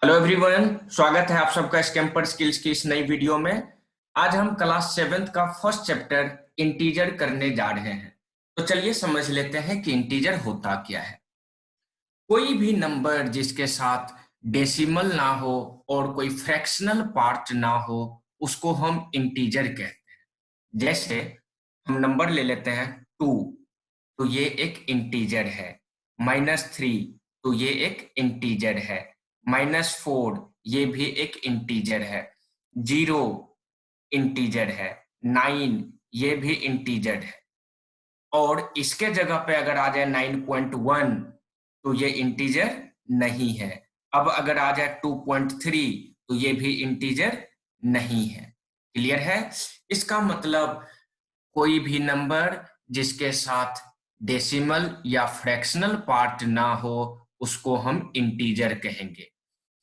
Hello everyone, स्वागत है आप सबका स्कैम्पर स्किल्स की इस नई वीडियो में। आज हम क्लास 7th का फर्स्ट चैप्टर इंटीजर करने जा रहे हैं। तो चलिए समझ लेते हैं कि इंटीजर होता क्या है। कोई भी नंबर जिसके साथ डेसिमल ना हो और कोई फ्रैक्शनल पार्ट ना हो, उसको हम इंटीजर कहते हैं। जैसे हम नंबर ले लेते हैं 2, तो ये एक इंटीजर है। -3, तो ये एक इंटीजर है। -4, ये भी एक इंटीजर है। 0 इंटीजर है। 9, ये भी इंटीजर है। और इसके जगह पे अगर आ जाए 9.1, तो ये इंटीजर नहीं है। अब अगर आ जाए 2.3, तो ये भी इंटीजर नहीं है। क्लियर है? इसका मतलब कोई भी नंबर जिसके साथ डेसिमल या फ्रैक्शनल पार्ट ना हो, उसको हम इंटीजर कहेंगे।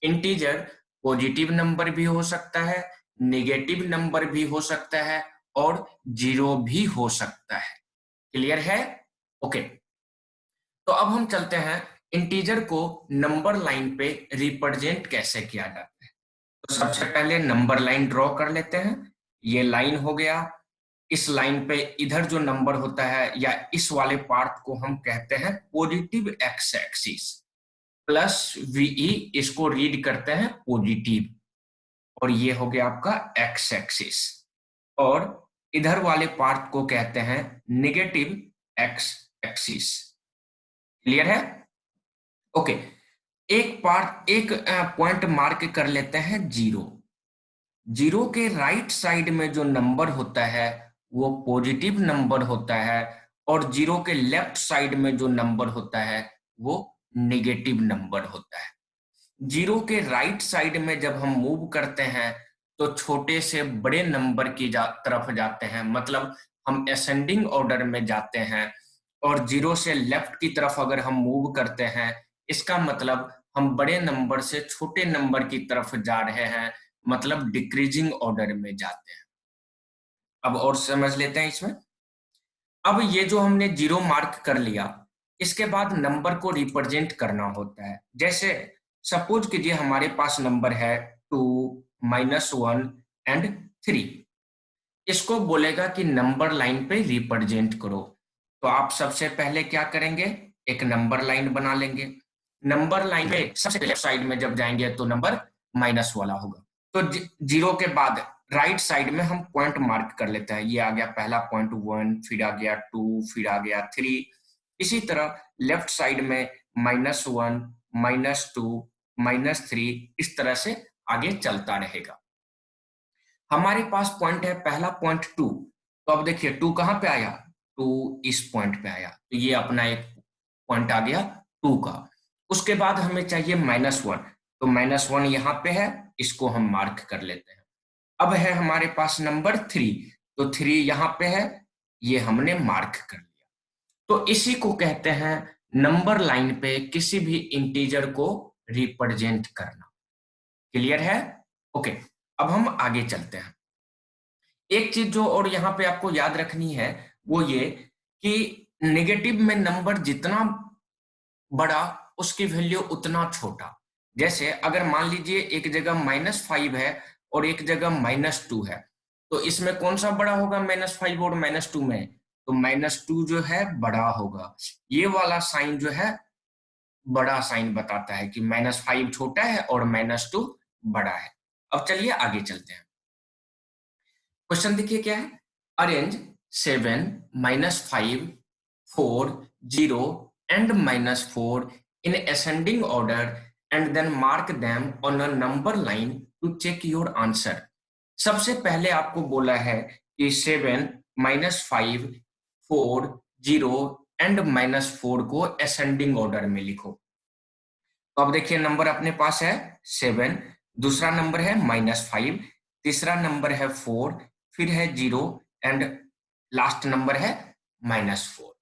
इंटीजर पॉजिटिव नंबर भी हो सकता है, नेगेटिव नंबर भी हो सकता है और जीरो भी हो सकता है। क्लियर है? ओके। तो अब हम चलते हैं इंटीजर को नंबर लाइन पे रिप्रेजेंट कैसे किया जाता है। तो सबसे पहले नंबर लाइन ड्रॉ कर लेते हैं। ये लाइन हो गया। इस लाइन पे इधर जो नंबर होता है या इस वाले पार्ट को हम कहते हैं positive x axis. Plus VE इसको रीड करते हैं पॉजिटिव, और ये हो गया आपका एक्स एक्सिस। और इधर वाले पार्ट को कहते हैं नेगेटिव एक्स एक्सिस। क्लियर है? ओके। एक पॉइंट मार्क कर लेते हैं जीरो। जीरो के राइट साइड में जो नंबर होता है वो पॉजिटिव नंबर होता है, और जीरो के लेफ्ट साइड में जो नंबर होता है वो नेगेटिव नंबर होता है। जीरो के राइट साइड में जब हम मूव करते हैं तो छोटे से बड़े नंबर की तरफ जाते हैं, मतलब हम असेंडिंग ऑर्डर में जाते हैं। और जीरो से लेफ्ट की तरफ अगर हम मूव करते हैं, इसका मतलब हम बड़े नंबर से छोटे नंबर की तरफ जा रहे हैं, मतलब डिक्रीजिंग ऑर्डर में जाते हैं। अब और समझ लेते हैं इसमें। अब ये जो हमने जीरो मार्क कर लिया, इसके बाद नंबर को रिप्रेजेंट करना होता है। जैसे सपोज कीजिए हमारे पास नंबर है 2, -1 एंड 3। इसको बोलेगा कि नंबर लाइन पे रिप्रेजेंट करो। तो आप सबसे पहले क्या करेंगे, एक नंबर लाइन बना लेंगे। नंबर लाइन में सबसे लेफ्ट साइड में जब जाएंगे तो नंबर माइनस वाला होगा। तो जीरो के बाद राइट साइड में हम पॉइंट मार्क कर लेते हैं। ये आ गया पहला पॉइंट 1, फिर आ गया 2, फिर आ गया 3। इसी तरह लेफ्ट साइड में -1, -2, -3, इस तरह से आगे चलता रहेगा। हमारे पास पॉइंट है पहला पॉइंट 2। तो अब देखिए 2 कहां पे आया, 2 इस पॉइंट पे आया, तो ये अपना एक पॉइंट आ गया 2 का। उसके बाद हमें चाहिए -1, तो -1 यहाँ पे है, इसको हम मार्क कर लेते हैं। अब है हमारे पास नंबर 3, तो 3 यहाँ पे है, ये हमने मार्क कर लिया। तो इसी को कहते हैं नंबर लाइन पे किसी भी इंटीजर को रिप्रेजेंट करना। क्लियर है? ओके। अब हम आगे चलते हैं। एक चीज जो और यहाँ पे आपको याद रखनी है वो ये कि नेगेटिव में नंबर जितना बड़ा उसकी वैल्यू उतना छोटा। जैसे अगर मान लीजिए एक जगह -5 है और एक जगह -2 है, तो इसमें कौन सा बड़ा होगा -5 और -2 में? तो -2 जो है बड़ा होगा। ये वाला साइन जो है बड़ा साइन बताता है कि -5 छोटा है और -2 बड़ा है। अब चलिए आगे चलते हैं। क्वेश्चन देखिए क्या है। Arrange 7, -5, 4, 0 and -4 in ascending order and then mark them on a number line to check your answer। सबसे पहले आपको बोला है कि 7, -5, 4, 0 एंड -4 को असेंडिंग ऑर्डर में लिखो। तो अब देखिए नंबर अपने पास है 7, दूसरा नंबर है -5, तीसरा नंबर है 4, फिर है 0 एंड लास्ट नंबर है -4।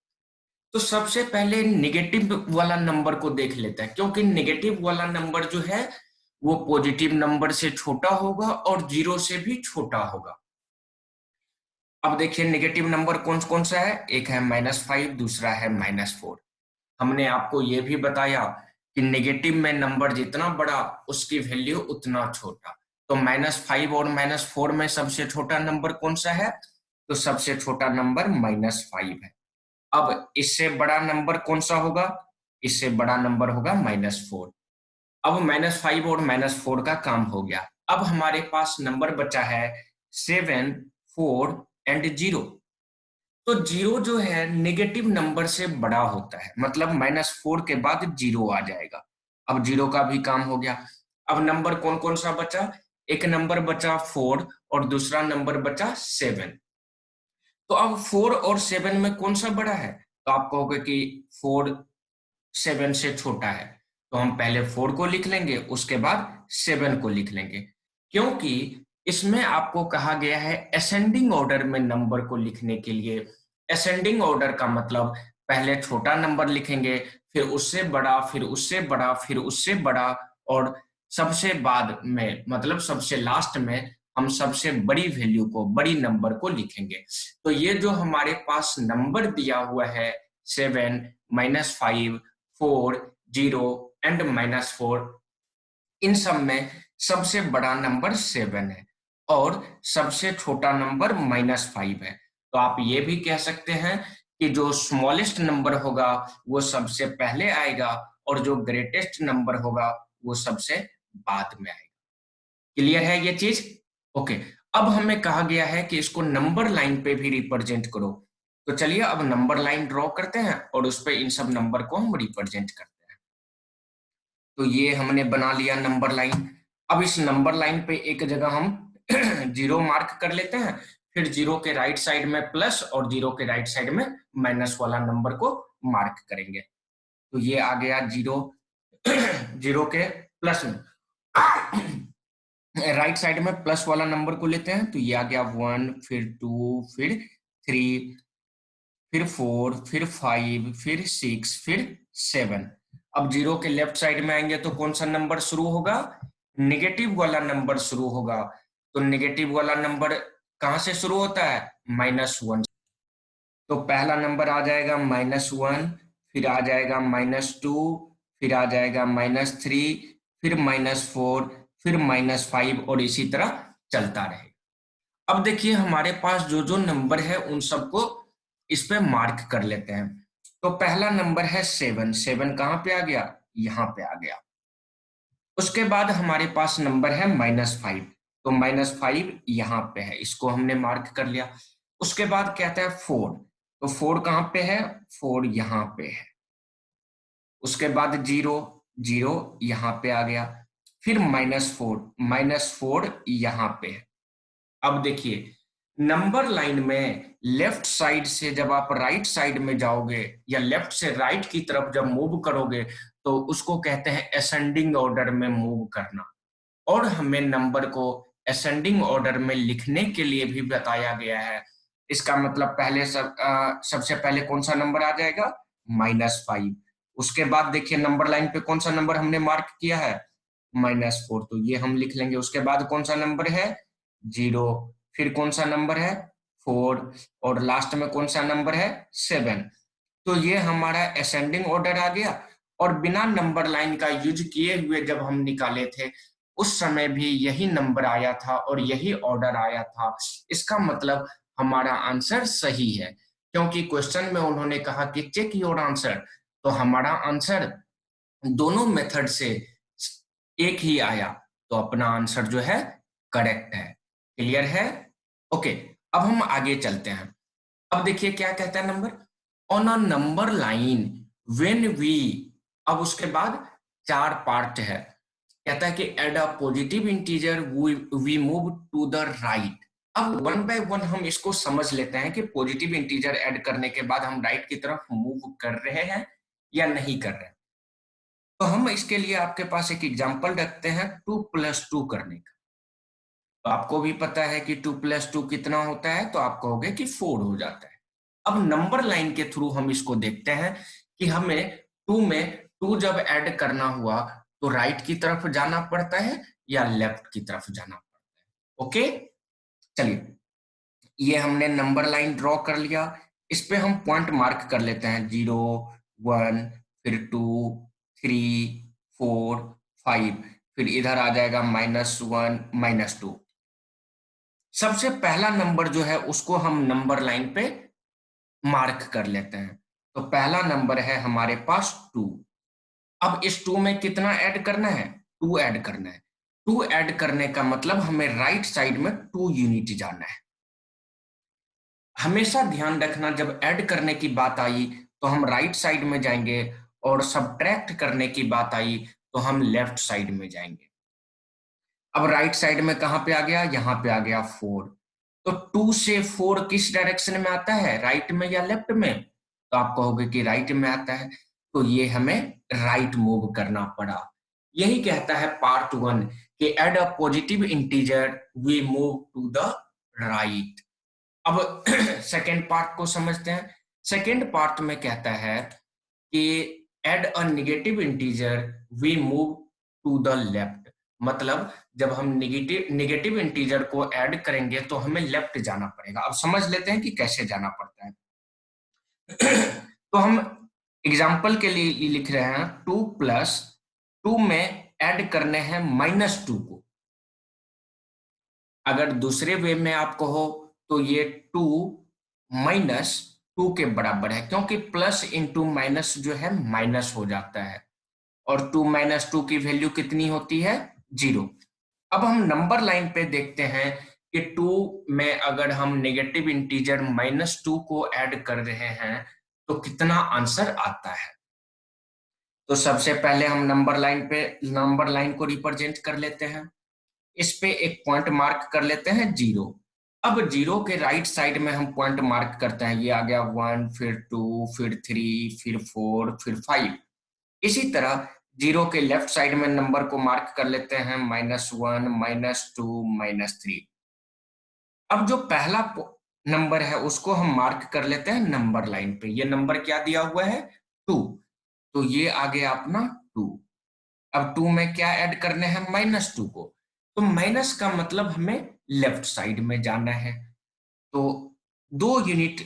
तो सबसे पहले नेगेटिव वाला नंबर को देख लेते हैं, क्योंकि नेगेटिव वाला नंबर जो है वो पॉजिटिव नंबर से छोटा होगा और 0 से भी छोटा होगा। अब देखिए नेगेटिव नंबर कौन कौन सा है, एक है -5, दूसरा है -4। हमने आपको ये भी बताया कि नेगेटिव में नंबर जितना बड़ा उसकी वैल्यू उतना छोटा। तो -5 और -4 में सबसे छोटा नंबर कौन सा है? तो सबसे छोटा नंबर -5 है। अब इससे बड़ा नंबर कौन सा होगा? इससे बड़ा नंबर होगा -4। अब -5 और -4 का काम हो गया। अब हमारे पास नंबर बचा है 7, 4 एंड 0। तो 0 जो है नेगेटिव नंबर से बड़ा होता है, मतलब -4 के बाद 0 आ जाएगा। अब 0 का भी काम हो गया। अब नंबर कौन कौन सा बचा? एक नंबर बचा 4 और दूसरा नंबर बचा 7। तो अब 4 और 7 में कौन सा बड़ा है? तो आप कहोगे कि 4 7 से छोटा है। तो हम पहले 4 को लिख लेंगे, उसके बाद 7 को लिख लेंगे। क्योंकि इसमें आपको कहा गया है असेंडिंग ऑर्डर में नंबर को लिखने के लिए। असेंडिंग ऑर्डर का मतलब पहले छोटा नंबर लिखेंगे, फिर उससे बड़ा, फिर उससे बड़ा, फिर उससे बड़ा, और सबसे बाद में मतलब सबसे लास्ट में हम सबसे बड़ी वैल्यू को, बड़ी नंबर को लिखेंगे। तो ये जो हमारे पास नंबर दिया हुआ है 7, -5, 4, 0 एंड -4, इन सब में सबसे बड़ा नंबर 7 है और सबसे छोटा नंबर -5 है। तो आप ये भी कह सकते हैं कि जो स्मॉलेस्ट नंबर होगा वो सबसे पहले आएगा और जो ग्रेटेस्ट नंबर होगा वो सबसे बाद में आएगा। क्लियर है ये चीज? ओके। अब हमें कहा गया है कि इसको नंबर लाइन पे भी रिप्रेजेंट करो। तो चलिए अब नंबर लाइन ड्रॉ करते हैं और उस पे इन सब नंबर को हम रिप्रेजेंट करते हैं। तो ये हमने बना लिया नंबर लाइन। अब इस नंबर लाइन पे एक जगह हम 0 मार्क कर लेते हैं, फिर 0 के राइट साइड में प्लस और 0 के राइट साइड में माइनस वाला नंबर को मार्क करेंगे। तो ये आ गया 0, 0 के प्लस में राइट साइड में प्लस वाला नंबर को लेते हैं, तो ये आ गया 1, फिर 2, फिर 3, फिर 4, फिर 5, फिर 6, फिर 7। अब 0 के लेफ्ट साइड में आएंगे तो कौन सा नंबर शुरू होगा? नेगेटिव वाला नंबर शुरू होगा। तो नेगेटिव वाला नंबर कहां से शुरू होता है? -1। तो पहला नंबर आ जाएगा -1, फिर आ जाएगा -2, फिर आ जाएगा -3, फिर -4, फिर -5 और इसी तरह चलता रहेगा। अब देखिए हमारे पास जो जो नंबर है उन सबको इस पे मार्क कर लेते हैं। तो पहला नंबर है 7। 7 कहाँ पे आ गया? यहाँ पे आ गया। उसके बाद हमारे पास नंबर है -5। तो -5 यहाँ पे है, इसको हमने मार्क कर लिया। उसके बाद कहता है 4। तो 4 कहाँ पे है? 4 यहाँ पे है। उसके बाद 0, 0 यहाँ पे आ गया। फिर -4, -4 यहाँ पे है। अब देखिए नंबर लाइन में लेफ्ट साइड से जब आप राइट साइड में जाओगे या लेफ्ट से राइट की तरफ जब मूव करोगे तो उसको कहते हैं असेंडिंग ऑर्डर में मूव करना। और हमें नंबर को असेंडिंग ऑर्डर में लिखने के लिए भी बताया गया है। इसका मतलब पहले सबसे पहले कौन सा नंबर आ जाएगा? -5। उसके बाद देखिए नंबर लाइन पे कौन सा नंबर हमने मार्क किया है? -4। तो ये हम लिख लेंगे। उसके बाद कौन सा नंबर है? 0। फिर कौन सा नंबर है? 4। और लास्ट में कौन सा नंबर है? 7। तो ये हमारा असेंडिंग ऑर्डर आ गया। और बिना नंबर लाइन का यूज किए हुए जब हम निकाले थे उस समय भी यही नंबर आया था और यही ऑर्डर आया था। इसका मतलब हमारा आंसर सही है, क्योंकि क्वेश्चन में उन्होंने कहा कि चेक योर आंसर। तो हमारा आंसर दोनों मेथड से एक ही आया, तो अपना आंसर जो है करेक्ट है। क्लियर है? ओके। अब हम आगे चलते हैं। अब देखिए क्या कहता है number. On a number line when we, अब उसके बाद 4 पार्ट है। कहता है कि add a positive integer we move to the right. अब वन बाय वन हम इसको समझ लेते हैं कि पॉजिटिव इंटीजर ऐड करने के बाद हम राइट की तरफ मूव कर रहे हैं या नहीं कर रहे हैं। तो हम इसके लिए आपके पास एक एग्जांपल रखते हैं 2 + 2 करने का। तो आपको भी पता है कि 2 + 2 कितना होता है, तो आप कहोगे कि 4 हो जाता है। अब नंबर लाइन के थ्रू हम इसको देखते हैं कि हमें 2 में 2 जब ऐड करना हुआ तो राइट की तरफ जाना पड़ता है या लेफ्ट की तरफ जाना पड़ता है। ओके, चलिए ये हमने नंबर लाइन ड्रॉ कर लिया। इस पे हम पॉइंट मार्क कर लेते हैं 0, 1, फिर 2, 3, 4, 5, फिर इधर आ जाएगा -1, -2। सबसे पहला नंबर जो है उसको हम नंबर लाइन पे मार्क कर लेते हैं। तो पहला नंबर है हमारे पास 2। अब इस 2 में कितना ऐड करना है? 2 ऐड करना है। 2 ऐड करने का मतलब हमें राइट साइड में 2 यूनिट जाना है। हमेशा ध्यान रखना, जब ऐड करने की बात आई तो हम राइट साइड में जाएंगे, और सब्ट्रैक्ट करने की बात आई तो हम लेफ्ट साइड में जाएंगे। अब राइट साइड में कहां पे आ गया? यहां पे आ गया 4। तो 2 से 4 किस डायरेक्शन में आता है? राइट में या लेफ्ट में? तो आप कहोगे कि राइट में आता है, तो ये हमें राइट मूव करना पड़ा। यही कहता है पार्ट 1 कि add a positive integer we move to the right. अब सेकेंड पार्ट को समझते हैं। सेकेंड पार्ट में कहता है कि add a negative integer we move to the left. मतलब जब हम नेगेटिव इंटीजर को ऐड करेंगे तो हमें लेफ्ट जाना पड़ेगा। अब समझ लेते हैं कि कैसे जाना पड़ता है। तो हम एग्जाम्पल के लिए लिख रहे हैं 2 प्लस 2 में ऐड करने हैं -2 को। अगर दूसरे वे में आप कहो तो ये 2 -2 के बराबर है, क्योंकि प्लस इंटू माइनस जो है माइनस हो जाता है, और 2 - 2 की वैल्यू कितनी होती है? 0। अब हम नंबर लाइन पे देखते हैं कि 2 में अगर हम नेगेटिव इंटीजर -2 को ऐड कर रहे हैं तो कितना आंसर आता है। तो सबसे पहले हम नंबर लाइन को रिप्रेजेंट कर लेते हैं। इस पे एक पॉइंट मार्क कर लेते हैं 0। अब 0 के राइट साइड में हम पॉइंट मार्क करते हैं, ये आ गया 1, फिर 2, फिर 3, फिर 4, फिर 5। इसी तरह 0 के लेफ्ट साइड में नंबर को मार्क कर लेते हैं -1, -2, -3। अब जो पहला नंबर है उसको हम मार्क कर लेते हैं नंबर लाइन पे। ये नंबर क्या दिया हुआ है? 2। तो ये आ गया अपना 2। अब 2 में क्या ऐड करने हैं? -2 को। तो माइनस का मतलब हमें लेफ्ट साइड में जाना है। तो 2 यूनिट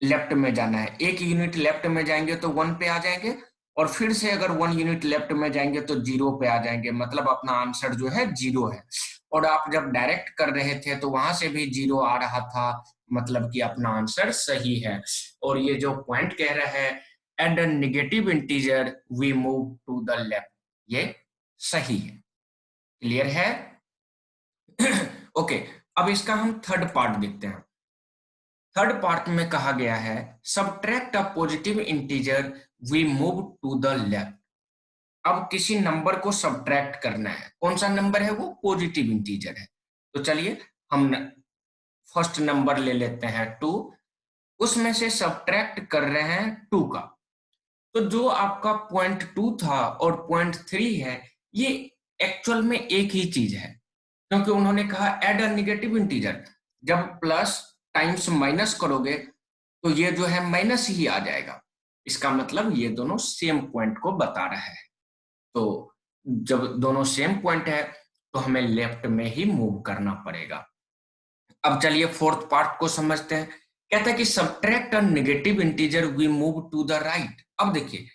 लेफ्ट में जाना है। 1 यूनिट लेफ्ट में जाएंगे तो 1 पे आ जाएंगे, और फिर से अगर 1 यूनिट लेफ्ट में जाएंगे तो 0 पे आ जाएंगे। मतलब अपना आंसर जो है 0 है। और आप जब डायरेक्ट कर रहे थे तो वहां से भी 0 आ रहा था, मतलब कि अपना आंसर सही है। और ये जो पॉइंट कह रहा है add a negative integer we move to the left, ये सही है। क्लियर है? ओके। अब इसका हम थर्ड पार्ट देखते हैं। थर्ड पार्ट में कहा गया है subtract a positive integer we move to the left. अब किसी नंबर को सबट्रैक्ट करना है। कौन सा नंबर है वो? पॉजिटिव इंटीजर है। तो चलिए हम फर्स्ट नंबर ले लेते हैं 2। उसमें से सबट्रैक्ट कर रहे हैं 2 का। तो जो आपका पॉइंट 2 था और पॉइंट 3 है, ये एक्चुअल में एक ही चीज है, क्योंकि उन्होंने कहा एड अ नेगेटिव इंटीजर। जब प्लस टाइम्स माइनस करोगे तो ये जो है माइनस ही आ जाएगा। इसका मतलब ये दोनों सेम पॉइंट को बता रहा है। तो जब दोनों सेम पॉइंट है तो हमें लेफ्ट में ही मूव करना पड़ेगा। अब चलिए फोर्थ पार्ट को समझते हैं। कहता है कि subtract a negative integer we move to the right. अब देखिए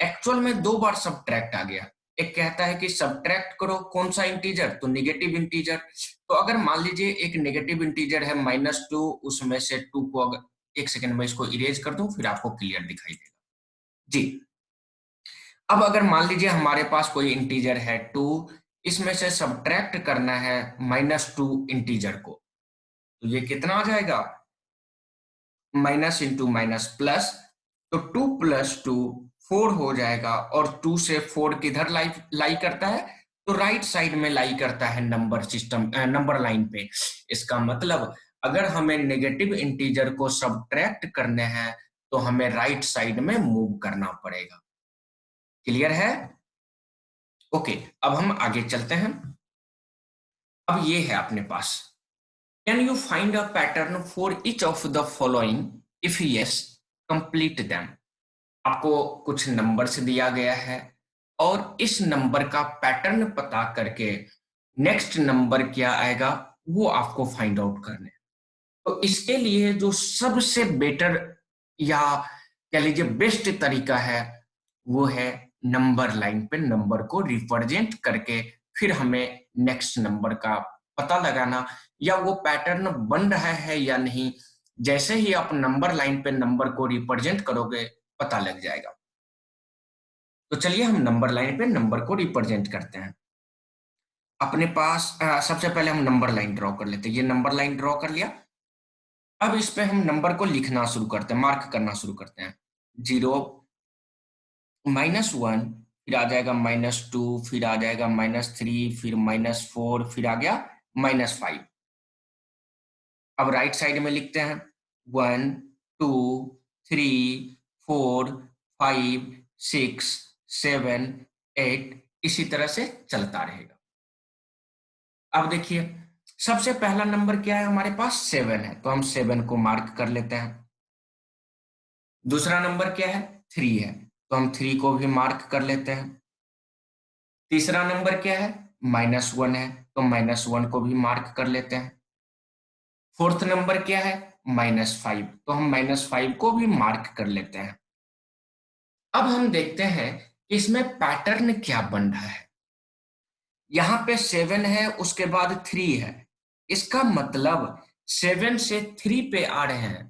एक्चुअल में 2 बार सब्ट्रैक्ट आ गया। एक कहता है कि सब्ट्रैक्ट करो कौन सा इंटीजर? तो नेगेटिव इंटीजर। तो अगर मान लीजिए एक नेगेटिव इंटीजर है -2, उसमें से 2 को अगर 1 सेकंड में इसको इरेज कर दूं फिर आपको क्लियर दिखाई देगा जी। अब अगर मान लीजिए हमारे पास कोई इंटीजर है 2, इसमें से सब्ट्रैक्ट करना है -2 इंटीजर को, तो ये कितना आ जाएगा? Minus into minus plus. तो 2 + 2 4 हो जाएगा, और 2 से 4 किधर लाई करता है? तो राइट साइड में लाई करता है नंबर सिस्टम, नंबर लाइन पे। इसका मतलब अगर हमें नेगेटिव इंटीजर को सब्ट्रैक्ट करने हैं तो हमें राइट साइड में मूव करना पड़ेगा। क्लियर है? ओके। अब हम आगे चलते हैं। अब ये है अपने पास, can you find a pattern for each of the following? If yes, complete them. आपको कुछ नंबर्स दिया गया है और इस नंबर का पैटर्न पता करके नेक्स्ट नंबर क्या आएगा वो आपको फाइंड आउट करना है। तो इसके लिए जो सबसे बेटर या कह लीजिए बेस्ट तरीका है वो है नंबर लाइन पे नंबर को रिप्रेजेंट करके फिर हमें नेक्स्ट नंबर का पता लगाना, या वो पैटर्न बन रहा है या नहीं, जैसे ही आप नंबर लाइन पे नंबर को रिप्रेजेंट करोगे पता लग जाएगा। तो चलिए हम नंबर लाइन पे नंबर को रिप्रेजेंट करते हैं। अपने पास सबसे पहले हम नंबर लाइन ड्रॉ कर लेते हैं। ये नंबर लाइन ड्रॉ कर लिया। अब इस पे हम नंबर को लिखना शुरू करते हैं, मार्क करना शुरू करते हैं। 0, -1, फिर आ जाएगा -2, फिर आ जाएगा -3, फिर -4, फिर आ गया -5। अब राइट साइड में लिखते हैं 1, 2, 3, 4, 5, 6, 7, 8, इसी तरह से चलता रहेगा। अब देखिए सबसे पहला नंबर क्या है, हमारे पास 7 है, तो हम 7 को मार्क कर लेते हैं। दूसरा नंबर क्या है, 3 है, तो हम 3 को भी मार्क कर लेते हैं। तीसरा नंबर क्या है, -1 है, तो -1 को भी मार्क कर लेते हैं। फोर्थ नंबर क्या है, -5, तो हम -5 को भी मार्क कर लेते हैं। अब हम देखते हैं कि इसमें पैटर्न क्या बन रहा है। यहाँ पे 7 है, उसके बाद 3 है, इसका मतलब 7 से 3 पे आ रहे हैं।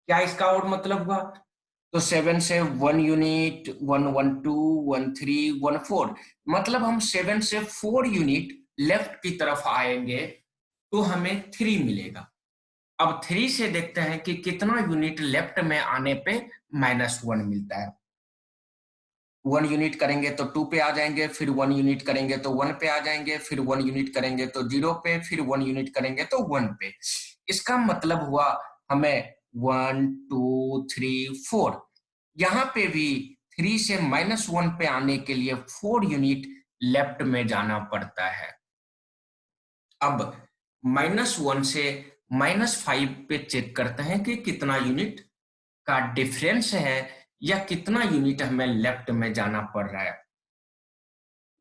क्या इसका और मतलब हुआ, तो 7 से 1 यूनिट, 1, 1, 2, 1, 3, 1, 4, मतलब हम 7 से 4 यूनिट लेफ्ट की तरफ आएंगे तो हमें 3 मिलेगा। अब 3 से देखते हैं कि कितना यूनिट लेफ्ट में आने पे -1 मिलता है। 1 यूनिट करेंगे तो 2 पे आ जाएंगे, फिर 1 यूनिट करेंगे तो 1 पे आ जाएंगे, फिर 1 यूनिट करेंगे तो 0 पे, फिर 1 यूनिट करेंगे तो 1 पे। इसका मतलब हुआ हमें 1, 2, 3, 4, यहाँ पे भी 3 से -1 पे आने के लिए 4 यूनिट लेफ्ट में जाना पड़ता है। अब -1 से -5 पे चेक करते हैं कि कितना यूनिट का डिफरेंस है, या कितना यूनिट हमें लेफ्ट में जाना पड़ रहा है।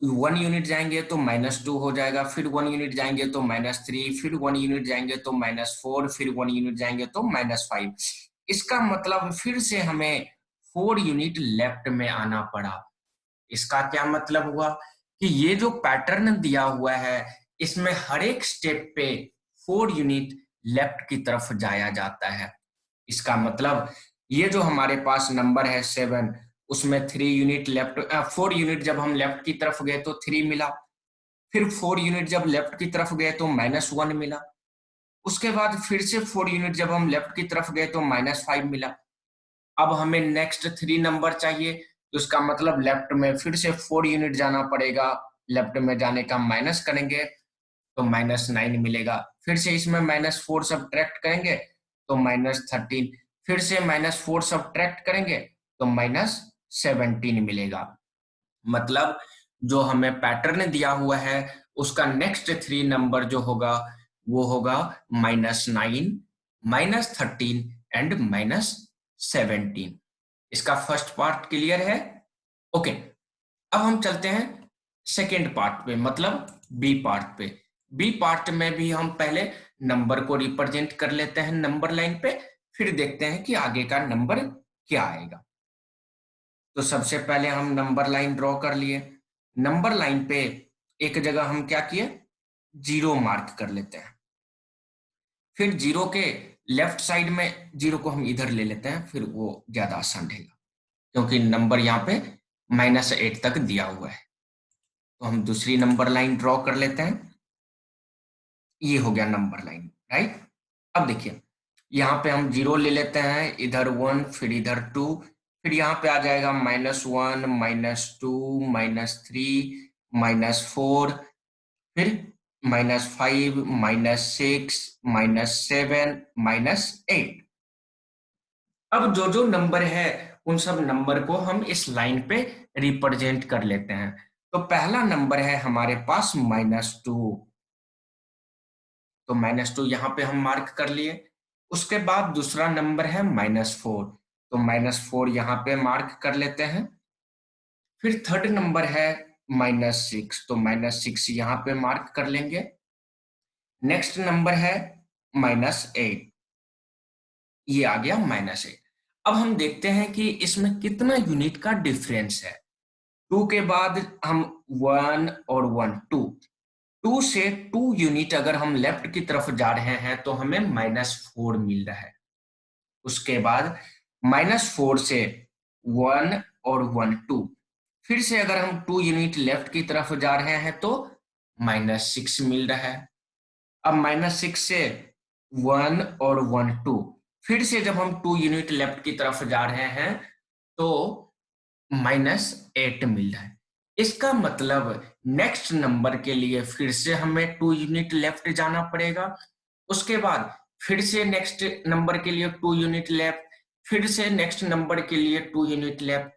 1 यूनिट जाएंगे तो -2 हो जाएगा, फिर 1 यूनिट जाएंगे तो -3, फिर 1 यूनिट जाएंगे तो -4, फिर 1 यूनिट जाएंगे तो -5। इसका मतलब फिर से हमें 4 यूनिट लेफ्ट में आना पड़ा। इसका क्या मतलब हुआ कि ये जो पैटर्न दिया हुआ है, इसमें हर एक स्टेप पे 4 यूनिट लेफ्ट की तरफ जाया जाता है। इसका मतलब ये जो हमारे पास नंबर है 7, उसमें 3 यूनिट लेफ्ट, 4 यूनिट जब हम लेफ्ट की तरफ गए तो 3 मिला, फिर 4 यूनिट जब लेफ्ट की तरफ गए तो -1 मिला, उसके बाद फिर से 4 यूनिट जब हम लेफ्ट की तरफ गए तो -5 मिला। अब हमें नेक्स्ट 3 नंबर चाहिए, तो इसका मतलब लेफ्ट में फिर से 4 यूनिट जाना पड़ेगा, लेफ्ट में जाने का माइनस करेंगे तो -9 मिलेगा, फिर से इसमें -4 सब्ट्रैक्ट करेंगे तो -13, फिर से -4 सब्ट्रैक्ट करेंगे तो -17 मिलेगा। मतलब जो हमें पैटर्न दिया हुआ है उसका नेक्स्ट 3 नंबर जो होगा वो होगा -9, -13 एंड -17। इसका फर्स्ट पार्ट क्लियर है? ओके, अब हम चलते हैं सेकेंड पार्ट पे, मतलब बी पार्ट पे। बी पार्ट में भी हम पहले नंबर को रिप्रेजेंट कर लेते हैं नंबर लाइन पे, फिर देखते हैं कि आगे का नंबर क्या आएगा। तो सबसे पहले हम नंबर लाइन ड्रॉ कर लिए। नंबर लाइन पे एक जगह हम क्या किए, 0 मार्क कर लेते हैं। फिर 0 के लेफ्ट साइड में 0 को हम इधर ले लेते हैं, फिर वो ज्यादा आसान रहेगा क्योंकि नंबर यहाँ पे -8 तक दिया हुआ है। तो हम दूसरी नंबर लाइन ड्रॉ कर लेते हैं। ये हो गया नंबर लाइन, राइट। अब देखिए यहाँ पे हम 0 ले लेते हैं, इधर 1, फिर इधर 2, फिर यहाँ पे आ जाएगा -1, -2, -3, -4, फिर -5, -6, -7, -8। अब जो जो नंबर है उन सब नंबर को हम इस लाइन पे रिप्रेजेंट कर लेते हैं। तो पहला नंबर है हमारे पास -2, तो -2 यहाँ पे हम मार्क कर लिए। उसके बाद दूसरा नंबर है -4, तो -4 यहाँ पे मार्क कर लेते हैं। फिर थर्ड नंबर है -6, तो -6 यहाँ पे मार्क कर लेंगे। नेक्स्ट नंबर है -8, ये आ गया -8। अब हम देखते हैं कि इसमें कितना यूनिट का डिफरेंस है। 2 के बाद हम 1 और 1 2, 2 से 2 यूनिट अगर हम लेफ्ट की तरफ जा रहे हैं तो हमें -4 मिल रहा है। उसके बाद -4 से 1 और 1 2, फिर से अगर हम 2 यूनिट लेफ्ट की तरफ जा रहे हैं तो -6 मिल रहा है। अब -6 से 1 और 1 2, फिर से जब हम 2 यूनिट लेफ्ट की तरफ जा रहे हैं तो -8 मिल रहा है। इसका मतलब नेक्स्ट नंबर के लिए फिर से हमें 2 यूनिट लेफ्ट जाना पड़ेगा। उसके बाद फिर से नेक्स्ट नंबर के लिए 2 यूनिट लेफ्ट, फिर से नेक्स्ट नंबर के लिए 2 यूनिट लेफ्ट।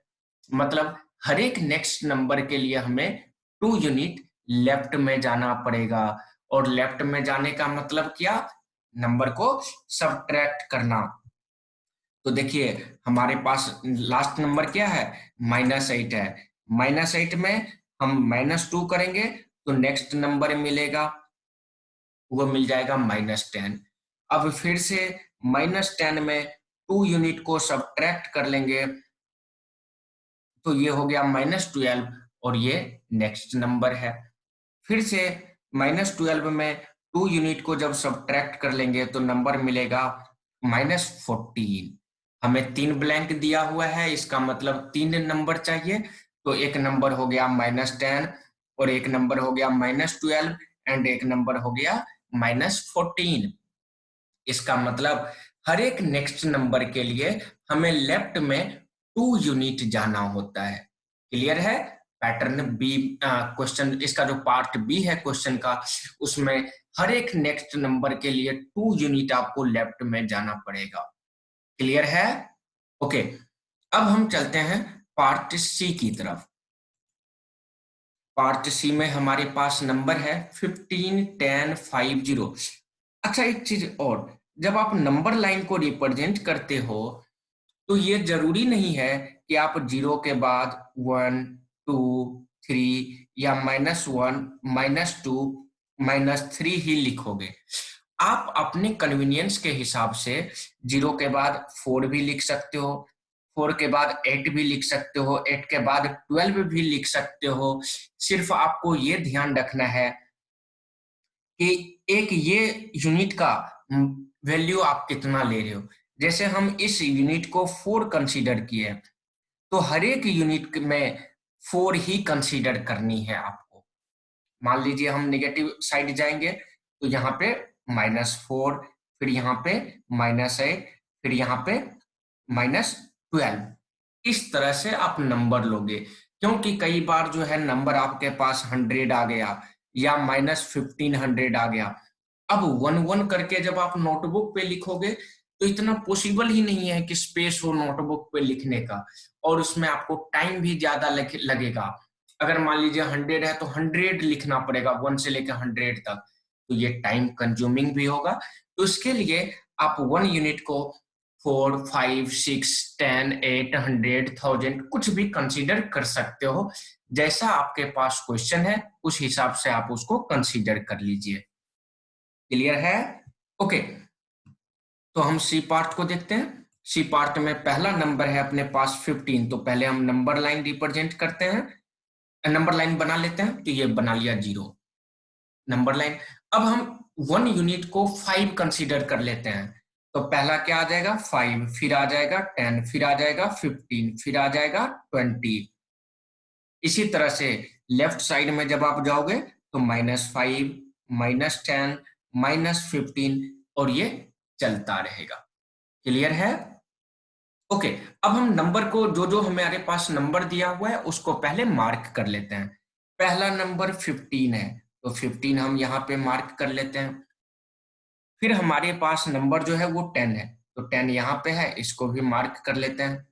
मतलब हर एक नेक्स्ट नंबर के लिए हमें 2 यूनिट लेफ्ट में जाना पड़ेगा। और लेफ्ट में जाने का मतलब क्या? नंबर को सबट्रैक्ट करना। तो देखिए हमारे पास लास्ट नंबर क्या है? -8 है। -8 में हम -2 करेंगे तो नेक्स्ट नंबर मिलेगा, वो मिल जाएगा -10। अब फिर से -10 में 2 यूनिट को सबट्रैक्ट कर लेंगे तो ये हो गया -12 और ये नेक्स्ट नंबर है। फिर से -12 में 2 यूनिट को जब सबट्रैक्ट कर लेंगे तो नंबर मिलेगा -14। हमें 3 ब्लैंक दिया हुआ है, इसका मतलब 3 नंबर चाहिए। तो एक नंबर हो गया -10 और एक नंबर हो गया -12 एंड एक नंबर हो गया -14। इसका मतलब हर एक नेक्स्ट नंबर के लिए हमें लेफ्ट में 2 यूनिट जाना होता है। क्लियर है? पैटर्न बी क्वेश्चन, इसका जो पार्ट बी है क्वेश्चन का, उसमें हर एक नेक्स्ट नंबर के लिए 2 यूनिट आपको लेफ्ट में जाना पड़ेगा। क्लियर है? ओके, अब हम चलते हैं पार्ट सी की तरफ। पार्ट सी में हमारे पास नंबर है 15 10 50। अच्छा एक चीज और, जब आप नंबर लाइन को रिप्रेजेंट करते हो तो ये जरूरी नहीं है कि आप 0 के बाद 1 2 3 या -1 -2 -3 ही लिखोगे। आप अपने कन्वीनियंस के हिसाब से 0 के बाद 4 भी लिख सकते हो, 4 के बाद 8 भी लिख सकते हो, 8 के बाद 12 भी लिख सकते हो। सिर्फ आपको ये ध्यान रखना है कि एक ये यूनिट का वैल्यू आप कितना ले रहे हो। जैसे हम इस यूनिट को 4 कंसीडर किए, तो हर एक यूनिट में 4 ही कंसीडर करनी है आपको। मान लीजिए हम नेगेटिव साइड जाएंगे तो यहाँ पे -4, फिर यहाँ पे -8, फिर यहाँ पे -12। इस तरह से आप नंबर लोगे, क्योंकि कई बार जो है नंबर आपके पास 100 आ गया या -1500 आ गया। अब 1 1 करके जब आप नोटबुक पे लिखोगे तो इतना पॉसिबल ही नहीं है कि स्पेस हो नोटबुक पे लिखने का, और उसमें आपको टाइम भी ज्यादा लगेगा। अगर मान लीजिए 100 है तो 100 लिखना पड़ेगा, 1 से लेकर 100 तक, तो ये टाइम कंज्यूमिंग भी होगा। तो इसके लिए आप 1 यूनिट को 4 5 6 10 8 100 1000 कुछ भी कंसीडर कर सकते हो। जैसा आपके पास क्वेश्चन है उस हिसाब से आप उसको कंसीडर कर लीजिए। क्लियर है? ओके, तो हम सी पार्ट को देखते हैं। सी पार्ट में पहला नंबर है अपने पास 15, तो पहले हम नंबर लाइन रिप्रेजेंट करते हैं, नंबर लाइन बना लेते हैं। तो ये बना लिया 0 नंबर लाइन। अब हम 1 यूनिट को 5 कंसीडर कर लेते हैं। तो पहला क्या आ जाएगा? 5, फिर आ जाएगा 10, फिर आ जाएगा 15, फिर आ जाएगा 20। इसी तरह से लेफ्ट साइड में जब आप जाओगे तो -5 -10 -15 और ये चलता रहेगा। क्लियर है? ओके, अब हम नंबर को, जो जो हमारे पास नंबर दिया हुआ है उसको पहले मार्क कर लेते हैं। पहला नंबर 15 है तो 15 हम यहाँ पे मार्क कर लेते हैं। फिर हमारे पास नंबर जो है वो 10 है, तो 10 यहाँ पे है, इसको भी मार्क कर लेते हैं।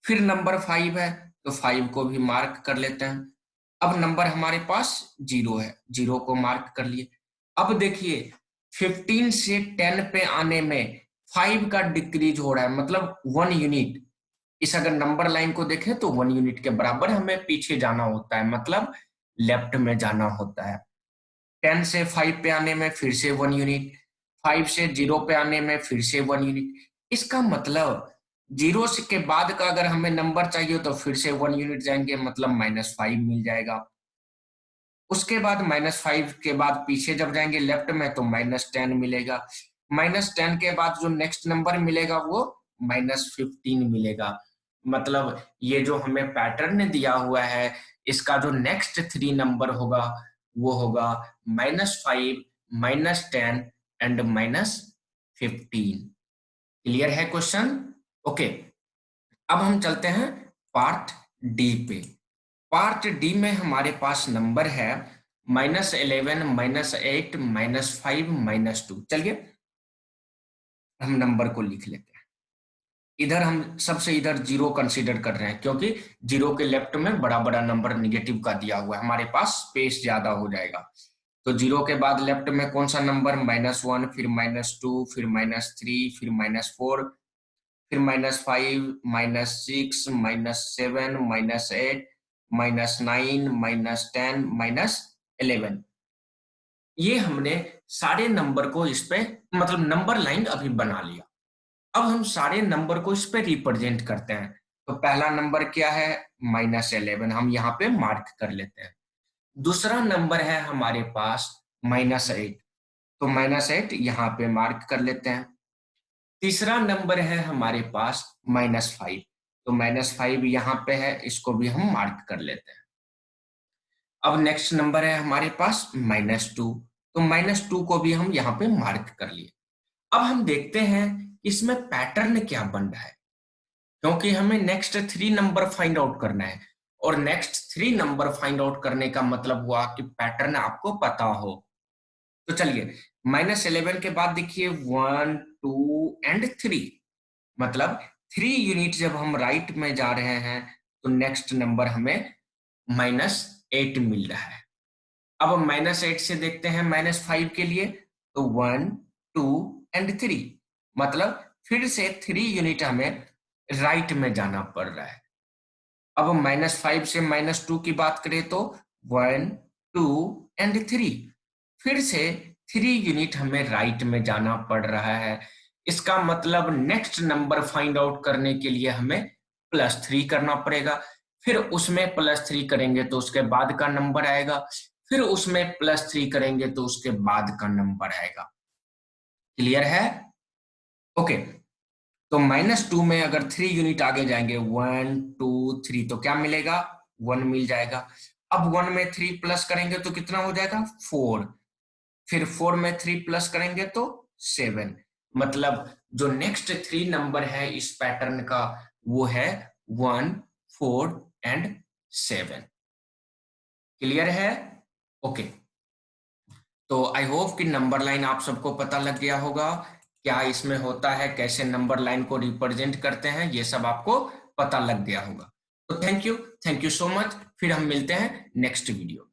फिर नंबर 5 है तो 5 को भी मार्क कर लेते हैं। अब नंबर हमारे पास 0 है, 0 को मार्क कर लिए। अब देखिए 15 से 10 पे आने में 5 का डिक्रीज हो रहा है, मतलब 1 यूनिट। इस अगर नंबर लाइन को देखें तो 1 यूनिट के बराबर हमें पीछे जाना होता है, मतलब लेफ्ट में जाना होता है। 10 से 5 पे आने में फिर से 1 यूनिट, 5 से 0 पे आने में फिर से 1 यूनिट। इसका मतलब जीरो के बाद का अगर हमें नंबर चाहिए तो फिर से 1 यूनिट जाएंगे, मतलब -5 मिल जाएगा। उसके बाद -5 के बाद पीछे जब जाएंगे लेफ्ट में तो -10 मिलेगा। -10 के बाद जो नेक्स्ट नंबर मिलेगा वो -15 मिलेगा। मतलब ये जो हमें पैटर्न दिया हुआ है, इसका जो नेक्स्ट 3 नंबर होगा वो होगा -5, -10 एंड -15। क्लियर है क्वेश्चन? ओके, अब हम चलते हैं पार्ट डी पे। पार्ट डी में हमारे पास नंबर है -11, -8, -5, -2। चलिए हम नंबर को लिख लेते हैं। इधर हम सबसे इधर जीरो कंसीडर कर रहे हैं, क्योंकि जीरो के लेफ्ट में बड़ा बड़ा नंबर निगेटिव का दिया हुआ है, हमारे पास स्पेस ज्यादा हो जाएगा। तो जीरो के बाद लेफ्ट में कौन सा नंबर? -1, फिर -2, फिर -3, फिर -4, फिर -5, -6, -7, -8, -9, -10, -11। ये हमने सारे नंबर को इस पे, मतलब नंबर लाइन अभी बना लिया। अब हम सारे नंबर को इस पे रिप्रेजेंट करते हैं। तो पहला नंबर क्या है? -11, हम यहाँ पे मार्क कर लेते हैं। दूसरा नंबर है हमारे पास -8, तो -8 यहाँ पे मार्क कर लेते हैं। तीसरा नंबर है हमारे पास -5, तो -5 यहाँ पे है, इसको भी हम मार्क कर लेते हैं। अब नेक्स्ट नंबर है हमारे पास -2, तो -2 को भी हम यहाँ पे मार्क कर लिए। अब हम देखते हैं इसमें पैटर्न क्या बन रहा है, क्योंकि हमें नेक्स्ट 3 नंबर फाइंड आउट करना है, और नेक्स्ट 3 नंबर फाइंड आउट करने का मतलब हुआ कि पैटर्न आपको पता हो। तो चलिए, -11 के बाद देखिए 1, 2 एंड 3, मतलब 3 यूनिट जब हम राइट में जा रहे हैं तो नेक्स्ट नंबर हमें -8 मिल रहा है। अब -8 से देखते हैं -5 के लिए, तो 1, 2 एंड 3, मतलब फिर से 3 यूनिट हमें राइट में जाना पड़ रहा है। अब -5 से -2 की बात करें तो 1, 2 एंड 3, फिर से 3 यूनिट हमें राइट में जाना पड़ रहा है। इसका मतलब नेक्स्ट नंबर फाइंड आउट करने के लिए हमें +3 करना पड़ेगा, फिर उसमें +3 करेंगे तो उसके बाद का नंबर आएगा, फिर उसमें +3 करेंगे तो उसके बाद का नंबर आएगा। क्लियर है? ओके, तो -2 में अगर 3 यूनिट आगे जाएंगे, 1, 2, 3, तो क्या मिलेगा? 1 मिल जाएगा। अब 1 में 3 प्लस करेंगे तो कितना हो जाएगा? 4, फिर 4 में 3 प्लस करेंगे तो 7। मतलब जो नेक्स्ट 3 नंबर है इस पैटर्न का वो है 1, 4 एंड 7। क्लियर है? ओके, तो आई होप कि नंबर लाइन आप सबको पता लग गया होगा, क्या इसमें होता है, कैसे नंबर लाइन को रिप्रेजेंट करते हैं, ये सब आपको पता लग गया होगा। तो थैंक यू सो मच। फिर हम मिलते हैं नेक्स्ट वीडियो।